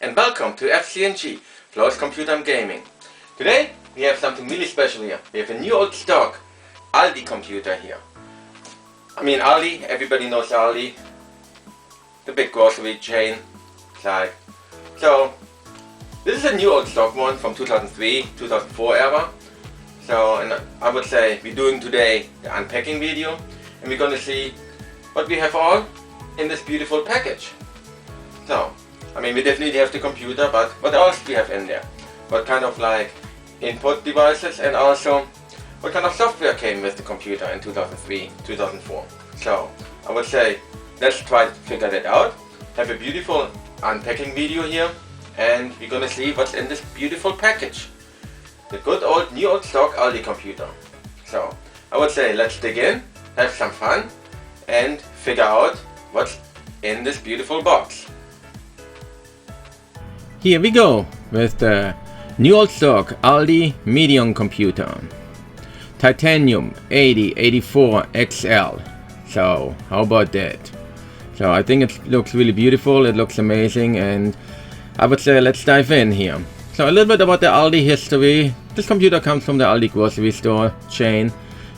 and welcome to FC+G Flows Computer and Gaming. Today we have something really special here. We have a new old stock Aldi computer here. I mean Aldi, everybody knows Aldi, the big grocery chain. So this is a new old stock one from 2003, 2004 era. So, and I would say we're doing today the unpacking video, and we're going to see what we have all in this beautiful package. So, I mean we definitely have the computer, but what else do we have in there? What kind of like input devices, and also what kind of software came with the computer in 2003, 2004. So, I would say let's try to figure that out. Have a beautiful unpacking video here, and we're going to see what's in this beautiful package. The good old new old stock Aldi computer. So I would say let's dig in, have some fun, and figure out what's in this beautiful box. Here we go with the new old stock Aldi Medion Computer. Titanium 8084 XL. So how about that? So I think it looks really beautiful, it looks amazing, and I would say let's dive in here. So a little bit about the Aldi history. This computer comes from the Aldi grocery store chain.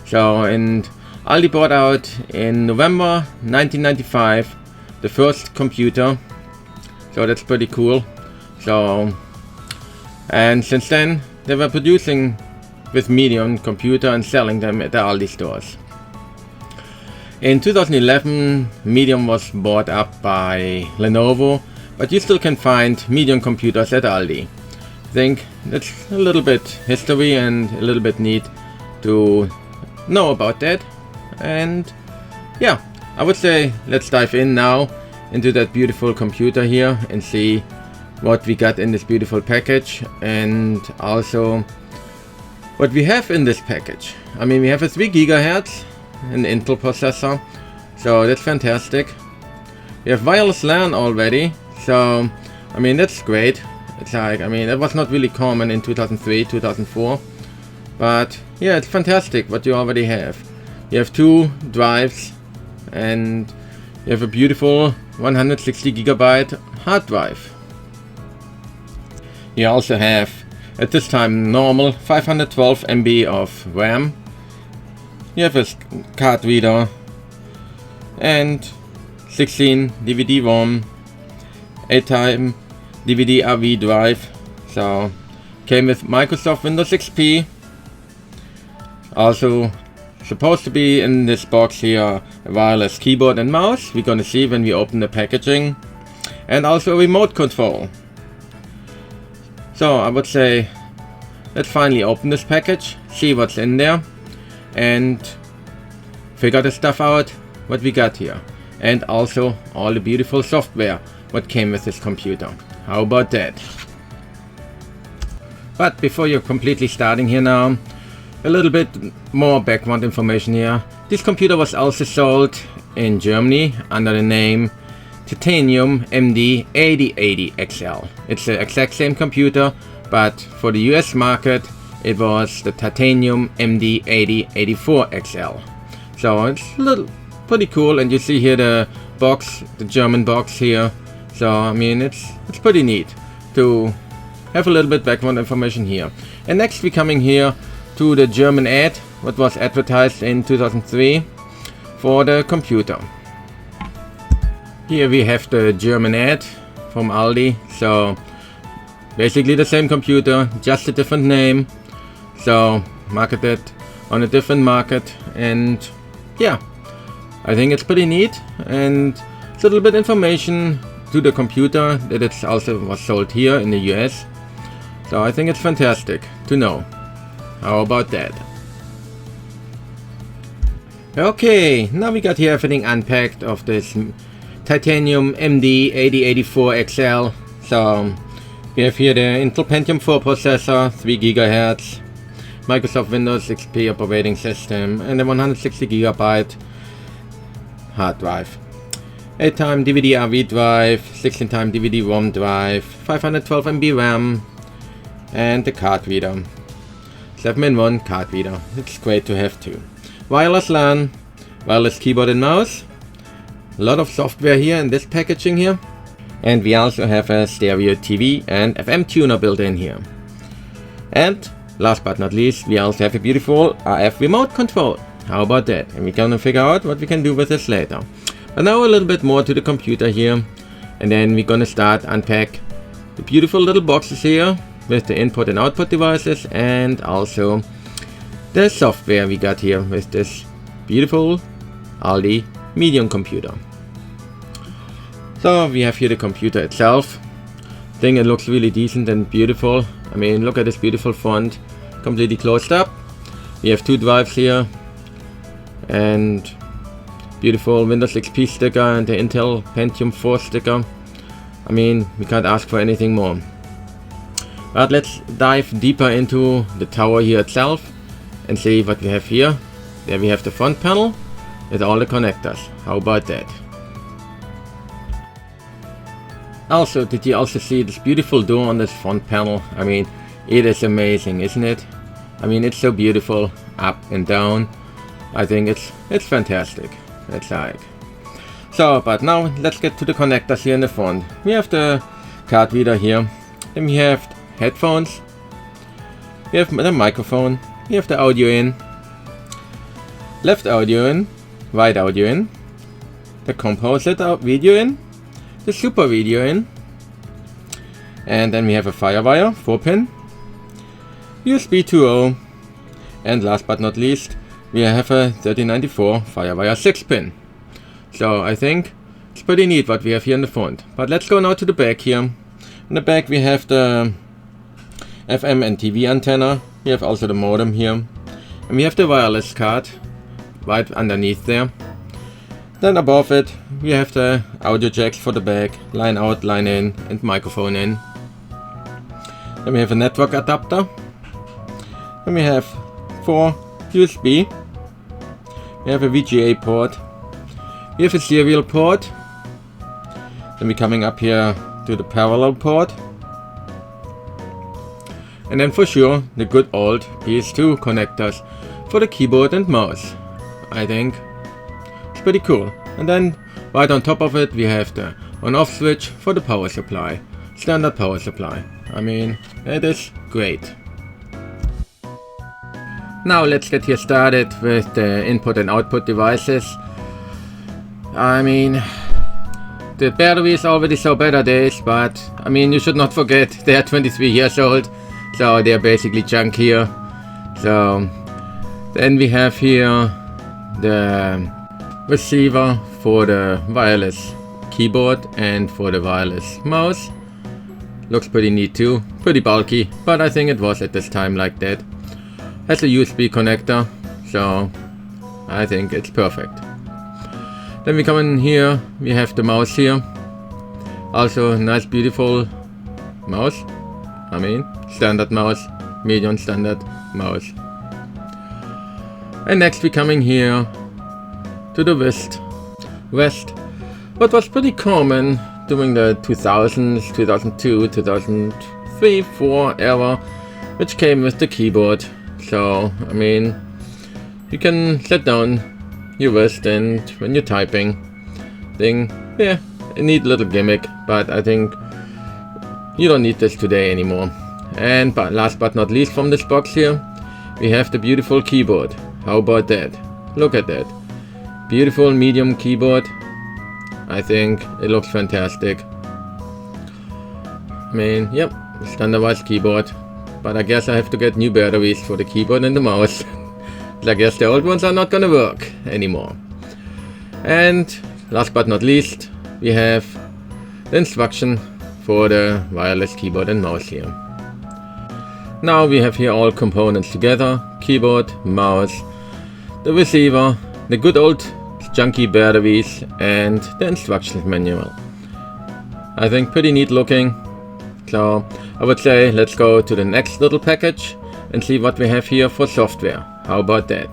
So, and Aldi bought out in November 1995 the first computer. So that's pretty cool. So, and since then they were producing with Medion Computer and selling them at the Aldi stores. In 2011 Medion was bought up by Lenovo, but you still can find Medion computers at Aldi. I think that's a little bit history and a little bit neat to know about that. And yeah, I would say let's dive in now into that beautiful computer here and see what we got in this beautiful package, and also what we have in this package. I mean we have a 3 GHz, an Intel processor, so that's fantastic. We have wireless LAN already, so I mean that's great. It's like, I mean, that was not really common in 2003, 2004, but yeah, it's fantastic what you already have. You have 2 drives, and you have a beautiful 160 GB hard drive. You also have, at this time, normal 512 MB of RAM. You have a card reader and 16 DVD-ROM, 8-time DVD RV drive. So came with Microsoft Windows XP. Also supposed to be in this box here a wireless keyboard and mouse. We're gonna see when we open the packaging, and also a remote control. So I would say let's finally open this package, see what's in there, and figure the stuff out what we got here, and also all the beautiful software what came with this computer. How about that? But before you're completely starting here now, a little bit more background information here. This computer was also sold in Germany under the name Titanium MD 8080 XL. It's the exact same computer, but for the US market it was the Titanium MD 8084 XL. So it's a little pretty cool, and you see here the box, the German box here. So I mean it's pretty neat to have a little bit background information here. And next we're coming here to the German ad what was advertised in 2003 for the computer. Here we have the German ad from Aldi. So basically the same computer, just a different name. So marketed on a different market, and yeah, I think it's pretty neat, and it's a little bit information to the computer that it also was sold here in the US. So I think it's fantastic to know. How about that? Okay, now we got here everything unpacked of this Titanium MD 8084 XL. So we have here the Intel Pentium 4 processor, 3 GHz, Microsoft Windows XP operating system, and a 160 GB hard drive. 8-time DVD RV drive, 16-time DVD-ROM drive, 512 MB RAM, and the card reader. 7-in-1 card reader. It's great to have too. Wireless LAN, wireless keyboard and mouse. A lot of software here in this packaging here. And we also have a stereo TV and FM tuner built in here. And last but not least, we also have a beautiful RF remote control. How about that? And we're gonna figure out what we can do with this later. But now a little bit more to the computer here. And then we're gonna start unpack the beautiful little boxes here with the input and output devices, and also the software we got here with this beautiful Aldi Medion Computer. So we have here the computer itself. I think it looks really decent and beautiful. I mean, look at this beautiful font, completely closed up. We have 2 drives here and beautiful Windows XP sticker and the Intel Pentium 4 sticker. I mean, we can't ask for anything more. But let's dive deeper into the tower here itself and see what we have here. There we have the front panel with all the connectors. How about that? Also, did you also see this beautiful door on this front panel? I mean, it is amazing, isn't it? I mean, it's so beautiful, up and down. I think it's fantastic. It's like. So, but now let's get to the connectors here in the front. We have the card reader here. Then we have headphones. We have the microphone. We have the audio in. Left audio in. Right audio in. The composite video in. The super video in. And then we have a Firewire 4-pin. USB 2.0. And last but not least, we have a 3094 Firewire 6-pin. So I think it's pretty neat what we have here in the front. But let's go now to the back here. In the back we have the FM and TV antenna. We have also the modem here. And we have the wireless card right underneath there. Then above it we have the audio jacks for the back, line out, line in, and microphone in. Then we have a network adapter. Then we have 4 USB. We have a VGA port. We have a serial port. Then we're coming up here to the parallel port. And then for sure the good old PS2 connectors for the keyboard and mouse. I think it's pretty cool. And then right on top of it we have the on-off switch for the power supply. Standard power supply. I mean, it is great. Now let's get here started with the input and output devices. I mean, the battery is already so better days, but I mean, you should not forget they are 23 years old, so they are basically junk here. So then we have here the receiver for the wireless keyboard and for the wireless mouse. Looks pretty neat too, pretty bulky, but I think it was at this time like that. Has a USB connector, so I think it's perfect. Then we come in here, we have the mouse here. Also nice beautiful mouse. I mean, standard mouse, medium standard mouse. And next we coming here to the vest. What was pretty common during the 2000s, 2002, 2003, 4 era, which came with the keyboard. So, I mean, you can set down your wrist and when you're typing thing, yeah, a neat little gimmick, but I think you don't need this today anymore. And last but not least from this box here, we have the beautiful keyboard. How about that? Look at that. Beautiful medium keyboard. I think it looks fantastic. I mean, yep, standardized keyboard. But I guess I have to get new batteries for the keyboard and the mouse. I guess the old ones are not gonna work anymore. And last but not least, we have the instruction for the wireless keyboard and mouse here. Now we have here all components together: keyboard, mouse, the receiver, the good old junky batteries, and the instructions manual. I think pretty neat looking. So I would say let's go to the next little package and see what we have here for software. How about that?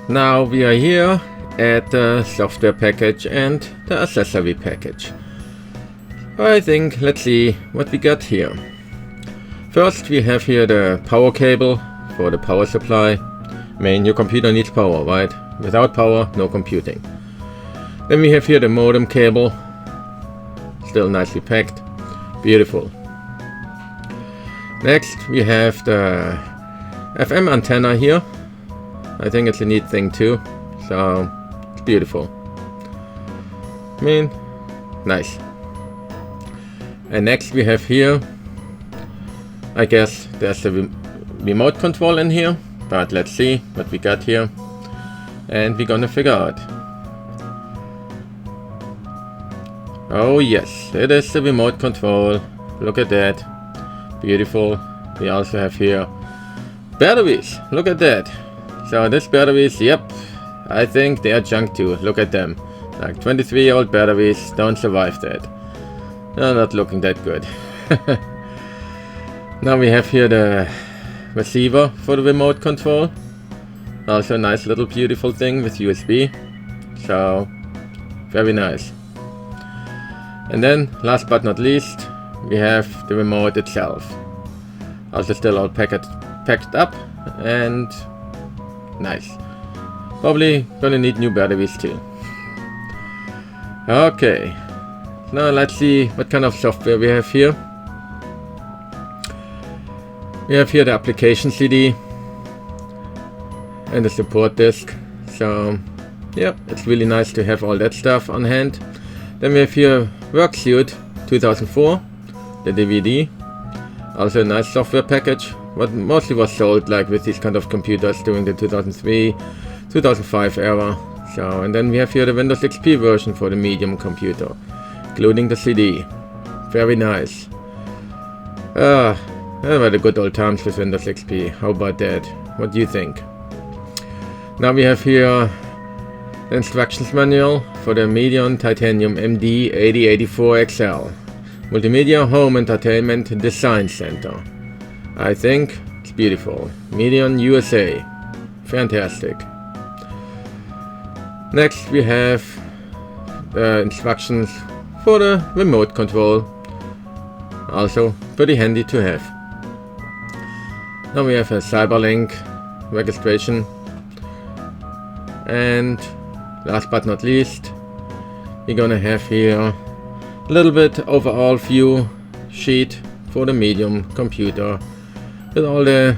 Now we are here at the software package and the accessory package. I think let's see what we got here. First we have here the power cable for the power supply. I mean, your computer needs power, right? Without power, no computing. Then we have here the modem cable still nicely packed. Beautiful. Next we have the FM antenna here. I think it's a neat thing too, so it's beautiful. I mean, nice. And next we have here, I guess there's the remote control in here, but let's see what we got here, and we're gonna figure out. Oh yes, it is the remote control. Look at that. Beautiful. We also have here batteries. Look at that. So these batteries, yep, I think they are junk too. Look at them. Like 23-year-old batteries don't survive that. They're not looking that good. Now we have here the receiver for the remote control. Also a nice little beautiful thing with USB. So very nice. And then last but not least, we have the remote itself. Also still all packed up and nice. Probably gonna need new batteries too. Okay, now let's see what kind of software we have here. We have here the application CD and the support disk. So yeah, it's really nice to have all that stuff on hand. Then we have here Worksuit 2004, the DVD. Also a nice software package, what mostly was sold like with these kind of computers during the 2003, 2005 era. So, and then we have here the Windows XP version for the Medium computer, including the CD. Very nice. That were the good old times with Windows XP. How about that? What do you think? Now we have here the instructions manual for the Medion Titanium MD 8084XL Multimedia Home Entertainment Design Center. I think it's beautiful. Medion USA. Fantastic. Next we have the instructions for the remote control. Also pretty handy to have. Now we have a Cyberlink registration. And last but not least, we're gonna have here a little bit overall view sheet for the Medium computer with all the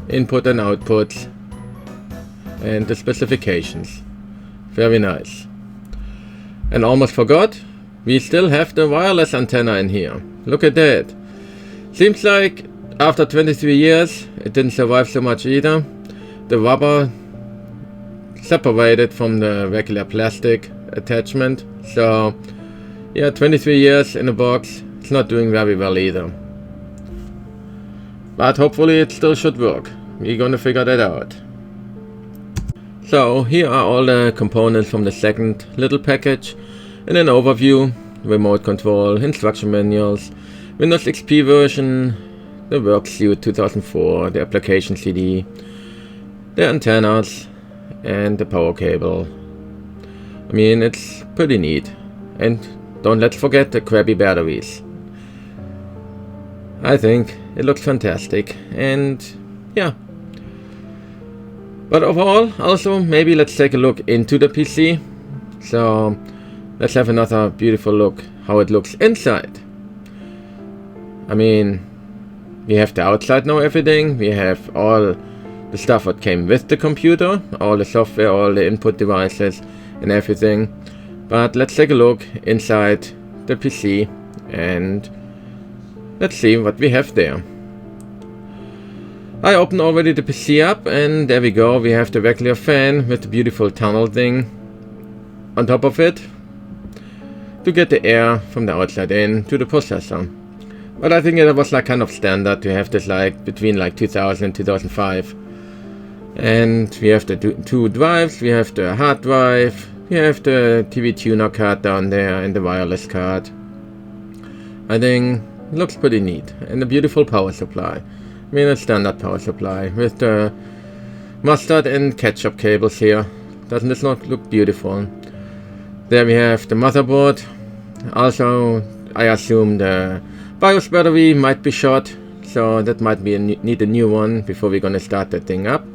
input and outputs and the specifications. Very nice. And almost forgot, we still have the wireless antenna in here. Look at that. Seems like after 23 years it didn't survive so much either. The rubber separated from the regular plastic attachment. So yeah, 23 years in a box, it's not doing very well either. But hopefully it still should work. We're gonna figure that out. So here are all the components from the second little package in an overview: remote control, instruction manuals, Windows XP version, the Worksuit 2004, the application CD, the antennas, and the power cable. I mean, it's pretty neat. And don't let's forget the crappy batteries. I think it looks fantastic, and yeah. But overall, also maybe let's take a look into the PC. So let's have another beautiful look how it looks inside. I mean, we have the outside now, everything. We have all the stuff that came with the computer, all the software, all the input devices and everything. But let's take a look inside the PC and let's see what we have there. I opened already the PC up, and there we go. We have the regular fan with the beautiful tunnel thing on top of it to get the air from the outside in to the processor. But I think it was like kind of standard to have this like between like 2000 and 2005. And we have the two drives. We have the hard drive. We have the TV tuner card down there and the wireless card. I think it looks pretty neat, and a beautiful power supply. I mean, a standard power supply with the mustard and ketchup cables here. Doesn't this not look beautiful? There we have the motherboard. Also, I assume the BIOS battery might be short, so that might be need a new one before we're gonna start that thing up.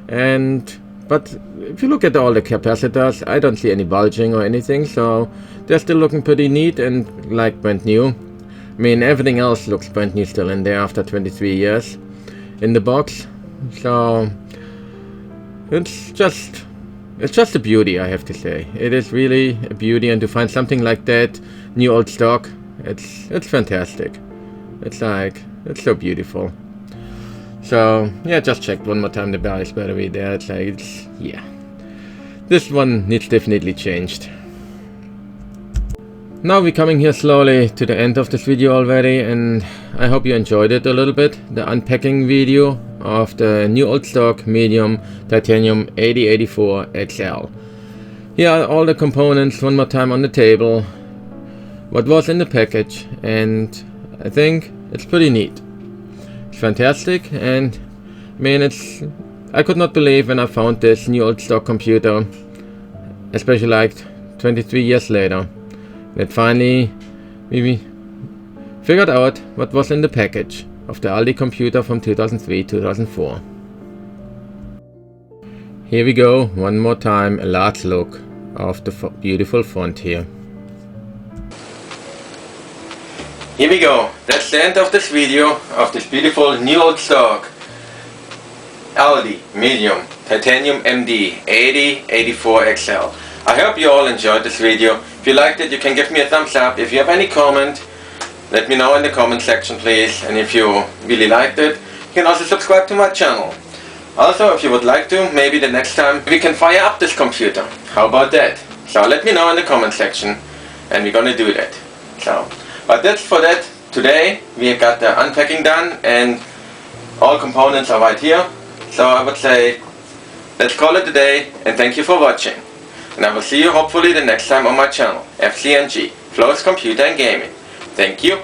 And But if you look at all the capacitors, I don't see any bulging or anything, so they're still looking pretty neat and like brand new. I mean, everything else looks brand new still in there after 23 years in the box. So it's just a beauty, I have to say. It is really a beauty, and to find something like that, new old stock, it's fantastic. It's so beautiful. So yeah, just checked one more time the Barry's battery there. Yeah. This one needs definitely changed. Now we're coming here slowly to the end of this video already, and I hope you enjoyed it a little bit. The unpacking video of the new old stock medium titanium 8084 XL. Here are all the components one more time on the table, what was in the package, and I think it's pretty neat. It's fantastic, and I mean, I could not believe when I found this new old stock computer, especially like 23 years later, that finally we figured out what was in the package of the Aldi computer from 2003-2004. Here we go, one more time, a large look of the beautiful font here. Here we go, that's the end of this video of this beautiful new old stock Aldi Medium Titanium MD 8084 XL. I hope you all enjoyed this video. If you liked it, you can give me a thumbs up. If you have any comment, let me know in the comment section, please. And if you really liked it, you can also subscribe to my channel. Also, if you would like to, maybe the next time we can fire up this computer. How about that? So let me know in the comment section, and we're gonna do that. So, but that's for that. Today we got the unpacking done, and all components are right here. So I would say, let's call it a day, and thank you for watching. And I will see you hopefully the next time on my channel, FC+G, Flo's Computer and Gaming. Thank you.